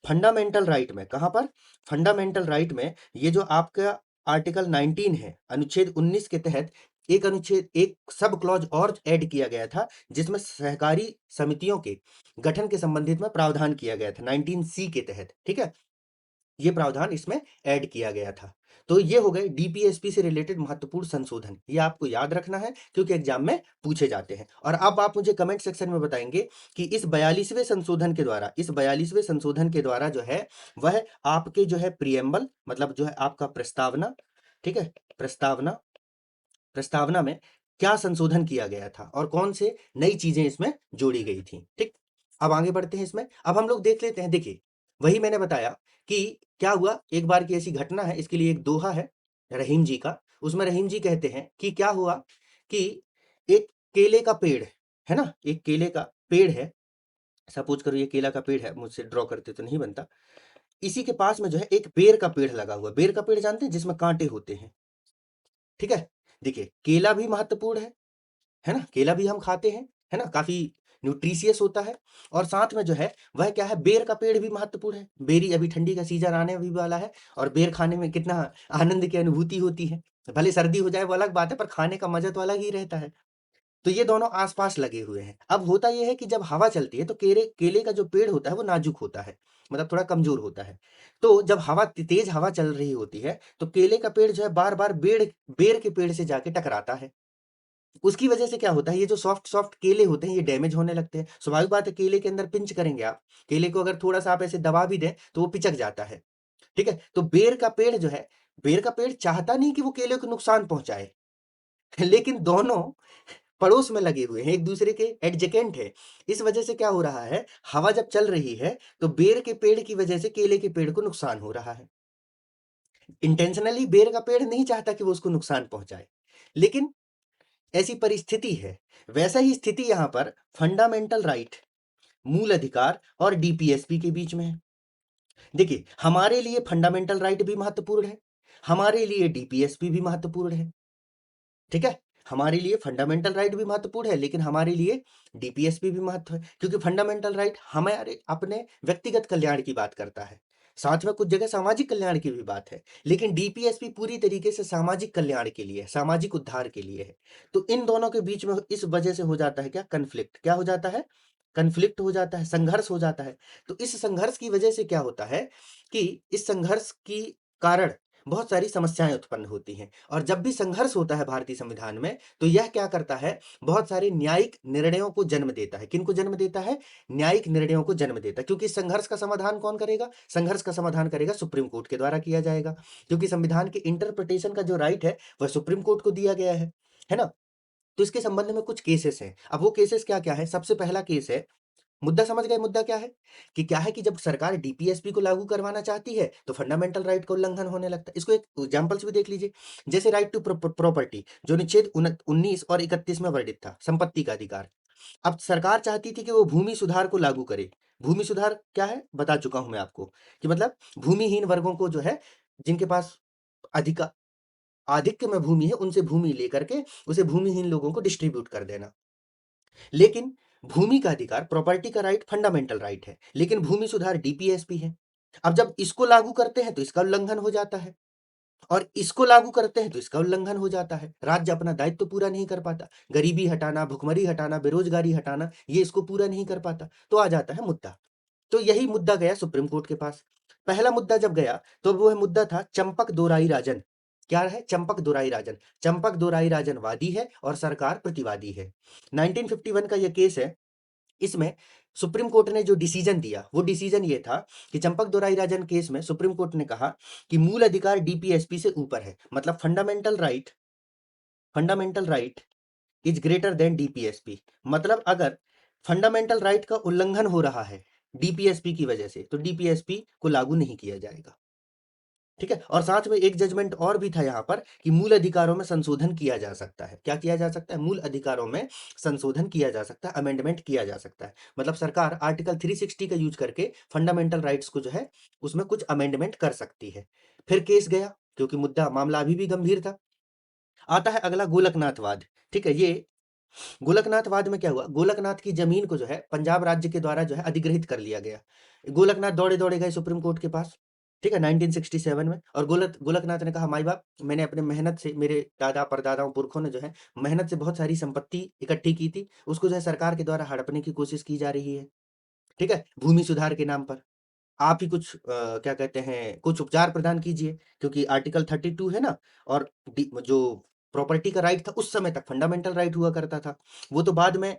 फंडामेंटल राइट में, कहां पर? फंडामेंटल राइट में ये जो आपका आर्टिकल 19 है, अनुच्छेद 19 के तहत एक अनुच्छेद, एक सब क्लॉज और ऐड किया गया था, जिसमें सहकारी समितियों के गठन के संबंधित में प्रावधान किया गया था 19C के तहत, ठीक है। ये प्रावधान इसमें ऐड किया गया था। तो ये हो गए डीपीएसपी से रिलेटेड महत्वपूर्ण संशोधन। ये आपको याद रखना है क्योंकि एग्जाम में पूछे जाते हैं। और अब आप मुझे कमेंट सेक्शन में बताएंगे कि इस 42वें संशोधन के द्वारा, इस 42वें संशोधन के द्वारा जो है वह आपके जो है प्रियम्बल, मतलब जो है आपका प्रस्तावना, ठीक है, प्रस्तावना, प्रस्तावना में क्या संशोधन किया गया था और कौन से नई चीजें इसमें जोड़ी गई थी, ठीक। अब आगे बढ़ते हैं इसमें। अब हम लोग देख लेते हैं। देखिए, वही मैंने बताया कि क्या हुआ, एक बार की ऐसी घटना है। इसके लिए एक दोहा है रहीम जी का। उसमें रहीम जी कहते हैं कि क्या हुआ कि एक केले का पेड़ है ना, एक केले का पेड़ है। सपोज करो ये केला का पेड़ है, मुझसे ड्रॉ करते तो नहीं बनता। इसी के पास में जो है एक बेर का पेड़ लगा हुआ। बेर का पेड़ जानते हैं, जिसमें कांटे होते हैं, ठीक है। देखिए, केला भी महत्वपूर्ण है ना, केला भी हम खाते हैं, है ना, काफी न्यूट्रिशियस होता है। और साथ में जो है वह क्या है, बेर का पेड़ भी महत्वपूर्ण है। बेरी, अभी ठंडी का सीजन आने भी वाला है और बेर खाने में कितना आनंद की अनुभूति होती है। भले सर्दी हो जाए वो अलग बात है, पर खाने का मजा तो अलग ही रहता है। तो ये दोनों आसपास लगे हुए हैं। अब होता यह है कि जब हवा चलती है तो केले केले का जो पेड़ होता है वो नाजुक होता है, मतलब थोड़ा कमजोर होता है। तो जब हवा, तेज हवा चल रही होती है, तो केले का पेड़ जो है बार बार बेर के पेड़ से जाके टकराता है। उसकी वजह से क्या होता है, ये जो सॉफ्ट सॉफ्ट केले होते हैं ये डैमेज होने लगते हैं। स्वाभाविक बात है, केले के अंदर पिंच करेंगे आप, केले को अगर थोड़ा सा आप ऐसे दबा भी दें तो वो पिचक जाता है, ठीक है। तो बेर का पेड़ जो है, बेर का पेड़ चाहता नहीं कि वो केले को नुकसान पहुंचाए, लेकिन दोनों पड़ोस में लगे हुए हैं, एक दूसरे के एडजेकेंट है। इस वजह से क्या हो रहा है, हवा जब चल रही है तो बेर के पेड़ की वजह से केले के पेड़ को नुकसान हो रहा है। इंटेंशनली बेर का पेड़ नहीं चाहता कि वो उसको नुकसान पहुंचाए, लेकिन ऐसी परिस्थिति है, वैसा ही स्थिति यहां पर फंडामेंटल राइट, मूल अधिकार और डीपीएसपी के बीच में है। देखिए, हमारे लिए फंडामेंटल राइट भी महत्वपूर्ण है, हमारे लिए डीपीएसपी भी महत्वपूर्ण है। ठीक है, हमारे लिए फंडामेंटल राइट भी महत्वपूर्ण है, लेकिन हमारे लिए डीपीएसपी भी महत्व है, क्योंकि फंडामेंटल राइट हमारे अपने व्यक्तिगत कल्याण की बात करता है, साथ में कुछ जगह सामाजिक कल्याण की भी बात है, लेकिन डीपीएसपी पूरी तरीके से सामाजिक कल्याण के लिए है, सामाजिक उद्धार के लिए है। तो इन दोनों के बीच में इस वजह से हो जाता है क्या, कन्फ्लिक्ट। क्या हो जाता है, कन्फ्लिक्ट हो जाता है, संघर्ष हो जाता है। तो इस संघर्ष की वजह से क्या होता है कि इस संघर्ष की कारण बहुत सारी समस्याएं उत्पन्न होती हैं, और जब भी संघर्ष होता है भारतीय संविधान में, तो यह क्या करता है, बहुत सारे न्यायिक निर्णयों को जन्म देता है। किनको जन्म देता है, न्यायिक निर्णयों को जन्म देता है, क्योंकि इस संघर्ष का समाधान कौन करेगा, संघर्ष का समाधान करेगा सुप्रीम कोर्ट के द्वारा किया जाएगा, क्योंकि संविधान के इंटरप्रिटेशन का जो राइट है वह सुप्रीम कोर्ट को दिया गया है ना। तो इसके संबंध में कुछ केसेस हैं। अब वो केसेस क्या क्या है, सबसे पहला केस है, मुद्दा समझ गए, मुद्दा क्या है कि जब सरकार डीपीएसपी को लागू करवाना चाहती है तो फंडामेंटल राइट का उल्लंघन होने लगता है। इसको एक एग्जांपल्स भी देख लीजिए, जैसे राइट टू प्रॉपर्टी, जो अनुच्छेद 19 और 31 में वर्णित था, संपत्ति का अधिकार। अब सरकार चाहती थी कि वो भूमि सुधार को लागू करे। भूमि सुधार क्या है, बता चुका हूं मैं आपको, कि मतलब भूमिहीन वर्गों को जो है, जिनके पास अधिक आधिक्य में भूमि है, उनसे भूमि लेकर के उसे भूमिहीन लोगों को डिस्ट्रीब्यूट कर देना। लेकिन भूमि का अधिकार, प्रॉपर्टी का राइट फंडामेंटल राइट है, लेकिन भूमि सुधार डीपीएसपी है। अब जब इसको लागू करते हैं तो इसका उल्लंघन हो जाता है, और इसको लागू करते हैं तो इसका उल्लंघन हो जाता है। राज्य अपना दायित्व तो पूरा नहीं कर पाता, गरीबी हटाना, भुखमरी हटाना, बेरोजगारी हटाना, ये इसको पूरा नहीं कर पाता, तो आ जाता है मुद्दा। तो यही मुद्दा गया सुप्रीम कोर्ट के पास। पहला मुद्दा जब गया तो वो मुद्दा था चंपक दोराई राजन। क्या है, चंपक दोराई राजन। चंपक दोराई राजन वादी है और सरकार प्रतिवादी है। 1951 का यह केस है। इसमें सुप्रीम कोर्ट ने जो डिसीजन दिया, वो डिसीजन ये था कि चंपक दोराई राजन केस में सुप्रीम कोर्ट ने कहा कि मूल अधिकार डीपीएसपी से ऊपर है, मतलब fundamental right is greater than DPSP. मतलब अगर फंडामेंटल राइट का उल्लंघन हो रहा है डीपीएसपी की वजह से, तो डीपीएसपी को लागू नहीं किया जाएगा। ठीक है, और साथ में एक जजमेंट और भी था यहां पर कि मूल अधिकारों में संशोधन किया जा सकता है। क्या किया जा सकता है, मूल अधिकारों में संशोधन किया जा सकता है, अमेंडमेंट किया जा सकता है। मतलब सरकार आर्टिकल 360 का यूज करके फंडामेंटल राइट्स को जो है उसमें कुछ अमेंडमेंट कर सकती है। फिर केस गया, क्योंकि मुद्दा मामला अभी भी गंभीर था। आता है अगला गोलकनाथवाद। ठीक है, ये गोलकनाथवाद में क्या हुआ, गोलकनाथ की जमीन को जो है पंजाब राज्य के द्वारा जो है अधिग्रहित कर लिया गया। गोलकनाथ दौड़े दौड़े गए सुप्रीम कोर्ट के पास, ठीक है, 1967 में, और गोलकनाथ ने कहा, माई बाप, मैंने अपने मेहनत से, मेरे दादा परदादाओं पुरखों ने जो है मेहनत से बहुत सारी संपत्ति इकट्ठी की थी, उसको जो है सरकार के द्वारा हड़पने की कोशिश की जा रही है। ठीक है, भूमि सुधार के नाम पर आप ही कुछ क्या कहते हैं, कुछ उपचार प्रदान कीजिए, क्योंकि आर्टिकल 32 है ना, और जो प्रॉपर्टी का राइट था उस समय तक फंडामेंटल राइट हुआ करता था, वो तो बाद में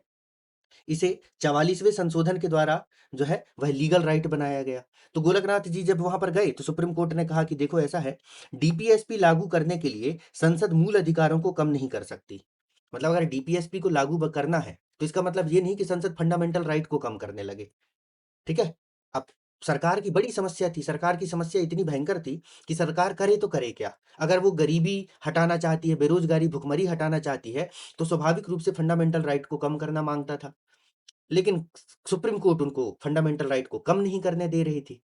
इसे 44वें संशोधन के द्वारा जो है वह लीगल राइट बनाया गया। तो गोलकनाथ जी जब वहां पर गए तो सुप्रीम कोर्ट ने कहा कि देखो ऐसा है, डीपीएसपी लागू करने के लिए संसद मूल अधिकारों को कम नहीं कर सकती। मतलब अगर डीपीएसपी को लागू करना है तो इसका मतलब ये नहीं कि संसद फंडामेंटल राइट को कम करने लगे। ठीक है, अब सरकार की बड़ी समस्या थी, सरकार की समस्या इतनी भयंकर थी कि सरकार करे तो करे क्या। अगर वो गरीबी हटाना चाहती है, बेरोजगारी भुखमरी हटाना चाहती है, तो स्वाभाविक रूप से फंडामेंटल राइट को कम करना मांगता था, लेकिन सुप्रीम कोर्ट उनको फंडामेंटल राइट को कम नहीं करने दे रही थी।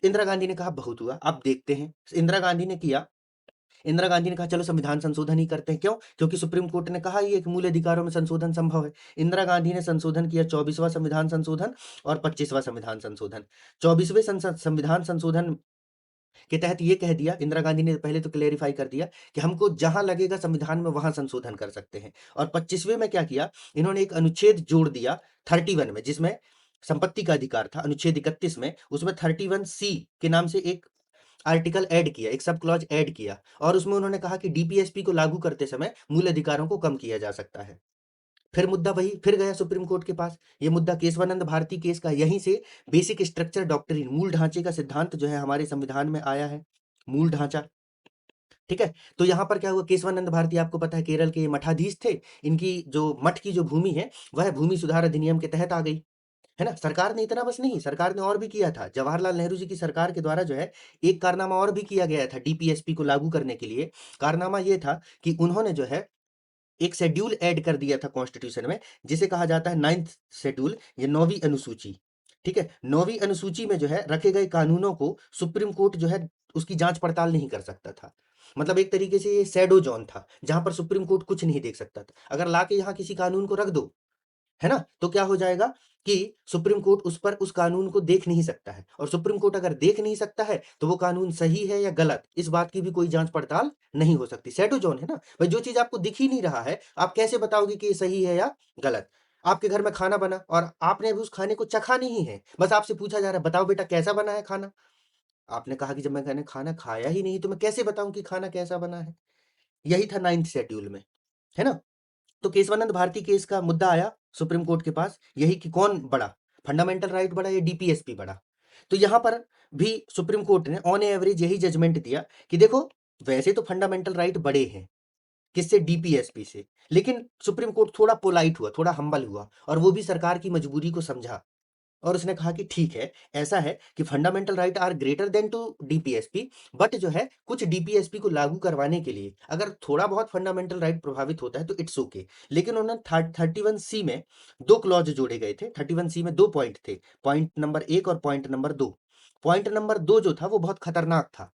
इंदिरा गांधी ने कहा बहुत हुआ, अब देखते हैं। इंदिरा गांधी ने किया, इंदिरा गांधी ने कहा चलो संविधान संशोधन ही करते हैं। क्यों, क्योंकि सुप्रीम कोर्ट ने कहा ये कि मूल अधिकारों में संशोधन संभव है। इंदिरा गांधी ने संशोधन किया, 24वां संविधान संशोधन और 25वां संविधान संशोधन। 24वें संविधान संशोधन के तहत ये कह दिया, इंदिरा गांधी ने पहले तो क्लेरिफाई कर दिया कि हमको जहां लगेगा संविधान में वहां संशोधन कर सकते हैं। और 25वें में क्या किया, इन्होंने एक अनुच्छेद जोड़ दिया 31 में, जिसमें संपत्ति का अधिकार था, अनुच्छेद 31 में, उसमें 31C के नाम से एक आर्टिकल ऐड किया, एक सब क्लॉज ऐड किया, और उसमें उन्होंने कहा कि डीपीएसपी को लागू करते समय मूल अधिकारों को कम किया जा सकता है। फिर मुद्दा वही फिर गया सुप्रीम कोर्ट के पास। ये मुद्दा केशवानंद भारती केस का, यहीं से बेसिक स्ट्रक्चर डॉक्ट्रिन, मूल ढांचे का सिद्धांत जो है हमारे संविधान में आया है, मूल ढांचा। ठीक है, तो यहां पर क्या हुआ, केशवानंद भारती आपको पता है केरल के मठाधीश थे, इनकी जो मठ की जो भूमि है वह भूमि सुधार अधिनियम के तहत आ गई, है ना। सरकार ने इतना बस नहीं, सरकार ने और भी किया था। जवाहरलाल नेहरू जी की सरकार के द्वारा जो है एक कारनामा और भी किया गया था डीपीएसपी को लागू करने के लिए। कारनामा ये था कि उन्होंने जो है एक शेड्यूल ऐड कर दिया था कॉन्स्टिट्यूशन में, जिसे कहा जाता है 9th शेड्यूल, ये 9वीं अनुसूची। ठीक है, 9वीं अनुसूची में जो है रखे गए कानूनों को सुप्रीम कोर्ट जो है उसकी जांच पड़ताल नहीं कर सकता था। मतलब एक तरीके से ये शैडो जोन था, जहां पर सुप्रीम कोर्ट कुछ नहीं देख सकता था। अगर लाके यहाँ किसी कानून को रख दो, है ना, तो क्या हो जाएगा कि सुप्रीम कोर्ट उस पर उस कानून को देख नहीं सकता है, और सुप्रीम कोर्ट अगर देख नहीं सकता है तो वो कानून सही है या गलत, इस बात की भी कोई जांच पड़ताल नहीं हो सकती। शैडो जोन है ना भाई, जो चीज आपको दिख ही नहीं रहा है, आप कैसे बताओगे कि ये सही है या गलत। आपके घर में खाना बना और आपने अभी उस खाने को चखा नहीं है, बस आपसे पूछा जा रहा है बताओ बेटा कैसा बना है खाना। आपने कहा कि जब मैंने खाना खाया ही नहीं तो मैं कैसे बताऊं कि खाना कैसा बना है। यही था 9th शेड्यूल में, है ना। तो केशवानंद भारती केस का मुद्दा आया सुप्रीम कोर्ट के पास, यही कि कौन बड़ा, फंडामेंटल राइट बड़ा या डीपीएसपी बड़ा। तो यहां पर भी सुप्रीम कोर्ट ने ऑन एवरेज यही जजमेंट दिया कि देखो, वैसे तो फंडामेंटल राइट बड़े हैं, किससे, डीपीएसपी से, लेकिन सुप्रीम कोर्ट थोड़ा पोलाइट हुआ, थोड़ा हम्बल हुआ, और वो भी सरकार की मजबूरी को समझा, और उसने कहा कि ठीक है, ऐसा है कि fundamental right are greater than to DPSP, but जो है कुछ डीपीएसपी को लागू करवाने के लिए अगर थोड़ा बहुत फंडामेंटल राइट प्रभावित होता है तो इट्स ओके। लेकिन उन्होंने 31 सी में दो क्लॉज जोड़े गए थे, 31 सी में दो पॉइंट थे, पॉइंट नंबर 1 और पॉइंट नंबर 2। पॉइंट नंबर 2 जो था वो बहुत खतरनाक था।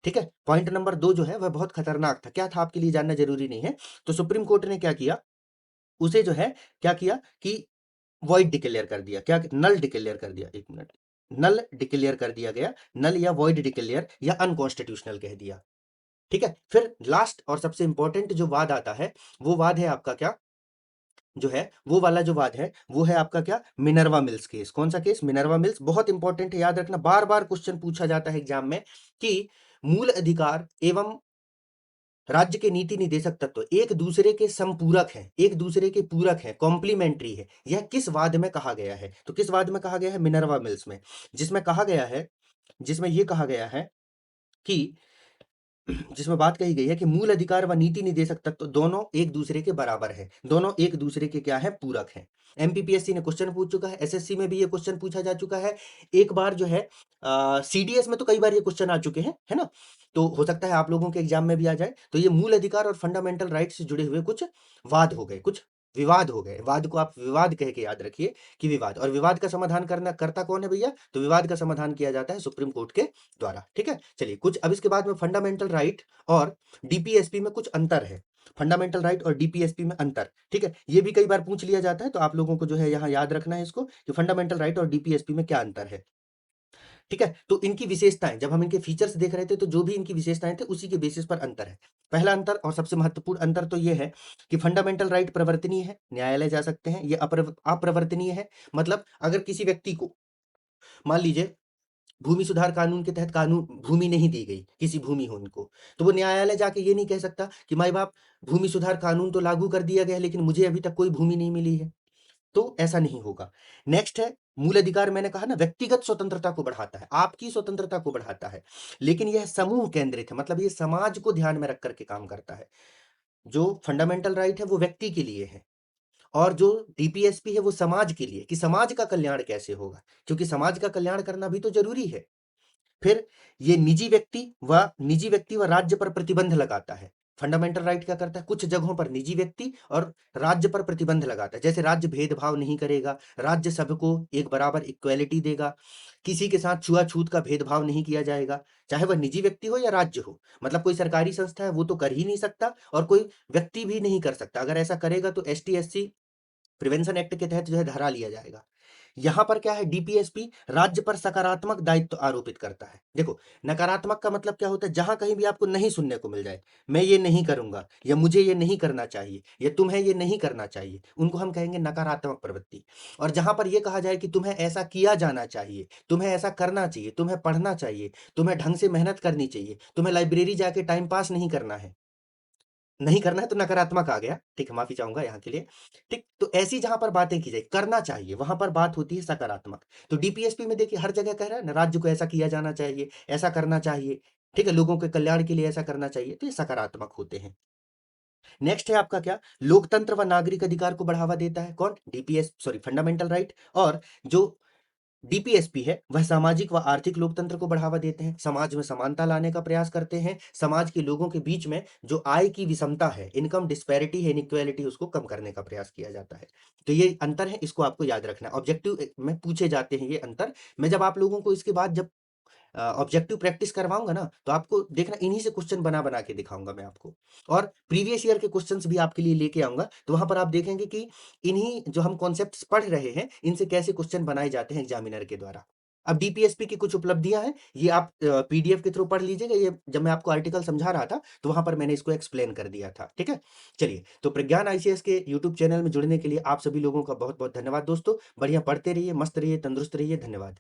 ठीक है, पॉइंट नंबर 2 जो है वह बहुत खतरनाक था। क्या था आपके लिए जानना जरूरी नहीं है। तो सुप्रीम कोर्ट ने क्या किया, उसे जो है क्या किया कि वॉइड डिक्लेयर कर दिया, क्या नल डिक्लेयर कर दिया, एक मिनट, नल डिक्लेयर कर दिया गया, नल या वॉइड डिक्लेयर या अनकॉन्स्टिट्यूशनल कह दिया। ठीक है, फिर लास्ट और सबसे इंपॉर्टेंट जो वाद आता है, वो वाद है आपका क्या, जो है वो वाला जो वाद है वो है आपका क्या, मिनर्वा मिल्स केस। कौन सा केस, मिनर्वा मिल्स। बहुत इंपॉर्टेंट है, याद रखना, बार बार क्वेश्चन पूछा जाता है एग्जाम में कि मूल अधिकार एवं राज्य के नीति निदेशक तत्व एक दूसरे के संपूरक हैं, एक दूसरे के पूरक हैं, कॉम्प्लीमेंट्री है, यह किस वाद में कहा गया है। तो किस वाद में कहा गया है, मिनर्वा मिल्स में, जिसमें कहा गया है, जिसमें यह कहा गया है कि जिसमें बात कही गई है कि मूल अधिकार व नीति निदेशक तत्व दोनों एक दूसरे के बराबर है, दोनों एक दूसरे के क्या है, पूरक हैं। एमपीपीएससी ने क्वेश्चन पूछ चुका है, एसएससी में भी ये क्वेश्चन पूछा जा चुका है, एक बार जो है सीडीएस में तो कई बार ये क्वेश्चन आ चुके हैं, है ना। तो हो सकता है आप लोगों के एग्जाम में भी आ जाए। तो ये मूल अधिकार और फंडामेंटल राइट से जुड़े हुए कुछ वाद हो गए, कुछ विवाद हो गए। वाद को आप विवाद कह के याद रखिए कि विवाद, और विवाद का समाधान करना करता कौन है भैया, तो विवाद का समाधान किया जाता है सुप्रीम कोर्ट के द्वारा। ठीक है, चलिए कुछ अब इसके बाद में फंडामेंटल राइट और डीपीएसपी में कुछ अंतर है, फंडामेंटल राइट और डीपीएसपी में अंतर। ठीक है, ये भी कई बार पूछ लिया जाता है, तो आप लोगों को जो है यहाँ याद रखना है इसको कि फंडामेंटल राइट और डीपीएसपी में क्या अंतर है। ठीक है, तो इनकी विशेषताएं, जब हम इनके फीचर्स देख रहे थे तो जो भी इनकी विशेषताएं थे उसी के बेसिस पर अंतर है। पहला अंतर और सबसे महत्वपूर्ण अंतर तो ये है कि फंडामेंटल राइट प्रवर्तनीय है, न्यायालय जा सकते हैं, ये अप्रवर्तनीय है। मतलब अगर किसी व्यक्ति को, मान लीजिए भूमि सुधार कानून के तहत कानून भूमि नहीं दी गई किसी भूमिहीन को, तो वो न्यायालय जाके ये नहीं कह सकता कि माई बाप भूमि सुधार कानून तो लागू कर दिया गया है लेकिन मुझे अभी तक कोई भूमि नहीं मिली है। तो ऐसा नहीं होगा। नेक्स्ट है मूल अधिकार, मैंने कहा ना व्यक्तिगत स्वतंत्रता को बढ़ाता है, आपकी स्वतंत्रता को बढ़ाता है, लेकिन यह समूह केंद्रित है, मतलब ये समाज को ध्यान में रख करके काम करता है। जो फंडामेंटल राइट है वो व्यक्ति के लिए है, और जो डीपीएसपी है वो समाज के लिए, कि समाज का कल्याण कैसे होगा, क्योंकि समाज का कल्याण करना भी तो जरूरी है। फिर ये निजी व्यक्ति व राज्य पर प्रतिबंध लगाता है। फंडामेंटल राइट क्या करता है, कुछ जगहों पर निजी व्यक्ति और राज्य पर प्रतिबंध लगाता है, जैसे राज्य भेदभाव नहीं करेगा, राज्य सबको एक बराबर इक्वेलिटी देगा, किसी के साथ छुआछूत का भेदभाव नहीं किया जाएगा, चाहे वह निजी व्यक्ति हो या राज्य हो। मतलब कोई सरकारी संस्था है वो तो कर ही नहीं सकता, और कोई व्यक्ति भी नहीं कर सकता। अगर ऐसा करेगा तो एसटी/एससी प्रिवेंशन एक्ट के तहत जो है धरा लिया जाएगा। यहां पर क्या है, डीपीएसपी राज्य पर सकारात्मक दायित्व आरोपित करता है। देखो, नकारात्मक का मतलब क्या होता है, जहां कहीं भी आपको नहीं सुनने को मिल जाए, मैं ये नहीं करूंगा या मुझे ये नहीं करना चाहिए या तुम्हें ये नहीं करना चाहिए, उनको हम कहेंगे नकारात्मक प्रवृत्ति। और जहां पर यह कहा जाए कि तुम्हें ऐसा किया जाना चाहिए, तुम्हें ऐसा करना चाहिए, तुम्हें पढ़ना चाहिए, तुम्हें ढंग से मेहनत करनी चाहिए, तुम्हें लाइब्रेरी जाके टाइम पास नहीं करना है, नहीं करना है, तो नकारात्मक आ गया। ठीक है, माफी चाहूंगा यहाँ के लिए। ठीक, तो ऐसी जहां पर बातें की जाए, करना चाहिए, वहां पर बात होती है सकारात्मक। तो डीपीएसपी में देखिए हर जगह कह रहा है ना, राज्य को ऐसा किया जाना चाहिए, ऐसा करना चाहिए, ठीक है, लोगों के कल्याण के लिए ऐसा करना चाहिए, तो ये सकारात्मक होते हैं। नेक्स्ट है आपका क्या, लोकतंत्र व नागरिक अधिकार को बढ़ावा देता है, कौन, डीपीएस, सॉरी, फंडामेंटल राइट। और जो डीपीएसपी है, वह सामाजिक व आर्थिक लोकतंत्र को बढ़ावा देते हैं, समाज में समानता लाने का प्रयास करते हैं, समाज के लोगों के बीच में जो आय की विषमता है, इनकम डिस्पैरिटी है, इनइक्वालिटी, उसको कम करने का प्रयास किया जाता है। तो ये अंतर है, इसको आपको याद रखना है। ऑब्जेक्टिव में पूछे जाते हैं ये अंतर। मैं जब आप लोगों को इसके बाद जब ऑब्जेक्टिव प्रैक्टिस करवाऊंगा ना, तो आपको देखना इन्हीं से क्वेश्चन बना बना के दिखाऊंगा मैं आपको, और प्रीवियस ईयर के क्वेश्चंस भी आपके लिए लेके आऊंगा। तो वहां पर आप देखेंगे कि इन्हीं जो हम कॉन्सेप्ट्स पढ़ रहे हैं, इनसे कैसे क्वेश्चन बनाए जाते हैं एग्जामिनर के द्वारा। अब डीपीएसपी की कुछ उपलब्धियां हैं, ये आप पीडीएफ के थ्रू पढ़ लीजिएगा। ये जब मैं आपको आर्टिकल समझा रहा था, तो वहां पर मैंने इसको एक्सप्लेन कर दिया था। ठीक है, चलिए, तो प्रज्ञान आईसीएस के यूट्यूब चैनल में जुड़ने के लिए आप सभी लोगों का बहुत बहुत धन्यवाद दोस्तों। बढ़िया पढ़ते रहिए, मस्त रहिए, तंदुरुस्त रहिए। धन्यवाद।